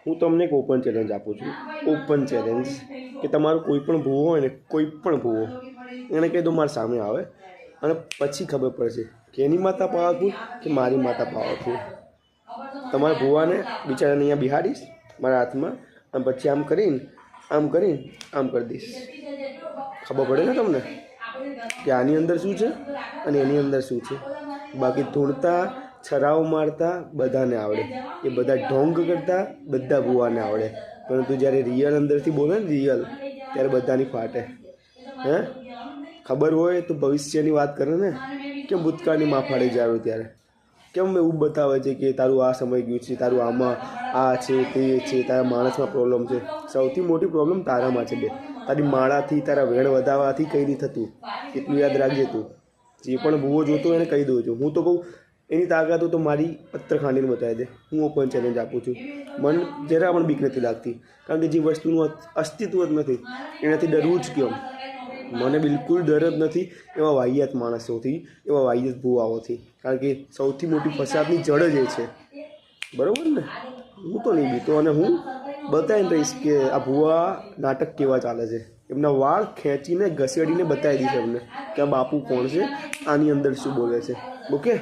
હું તમને એક ઓપન ચેલેન્જ આપું છું, ઓપન ચેલેન્જ કે તમારું કોઈ પણ ભૂવો હોય ને, કોઈ પણ ભૂવો એને કહી દો મારી સામે આવે, અને પછી ખબર પડશે કે એની માતા પાવરફુલ કે મારી માતા પાવરફુલ. તમારા ભૂવાને બિચારાને અહીંયા બિહાડીશ મારા હાથમાં, અને પછી આમ કરીને આમ કરી દઈશ. ખબર પડે ને તમને કે આની અંદર શું છે અને એની અંદર શું છે. બાકી ધૂણતા છરાઓ મારતા બધાને આવડે, એ બધા ઢોંગ કરતા બધા ભૂવાને આવડે, પરંતુ જ્યારે રિયલ અંદરથી બોલે ને રિયલ, ત્યારે બધાની ફાટે. હે ખબર હોય તો ભવિષ્યની વાત કરે ને, કેમ ભૂતકાળની માફાડી જાય ત્યારે, કેમ એવું બતાવે છે કે તારું આ સમય ગયું છે, તારું આમાં આ છે તે છે, તારા માણસમાં પ્રોબ્લેમ છે. સૌથી મોટી પ્રોબ્લેમ તારામાં છે બે. તારી માળાથી તારા વેણ વધારવાથી કંઈ નહીં થતું, એટલું યાદ રાખજે તું. જે પણ ભૂવો જોતો એને કહી દઉં છું. હું તો કહું એની તાકાત તો મારી પથ્થર ખાંડીને બતાવી દે. હું ઓપન ચેલેન્જ આપું છું. મને જરા પણ બીક નથી લાગતી, કારણ કે જે વસ્તુનું અસ્તિત્વ જ નથી એનાથી ડરવું જ કેમ. મને બિલકુલ ડર જ નથી એવા વાહિયાત માણસોથી, એવા વાહિયાત ભૂવાઓથી, કારણ કે સૌથી મોટી ફસાદની જડ જ એ છે. બરાબર ને? હું તો નહીં બીતો, અને હું બતાવીને રહીશ કે આ ભૂવા નાટક કેવા ચાલે છે. એમના વાળ ખેંચીને ઘસેડીને બતાવી દઈશ એમને કે આ બાપુ કોણ છે, આની અંદર શું બોલે છે. ઓકે.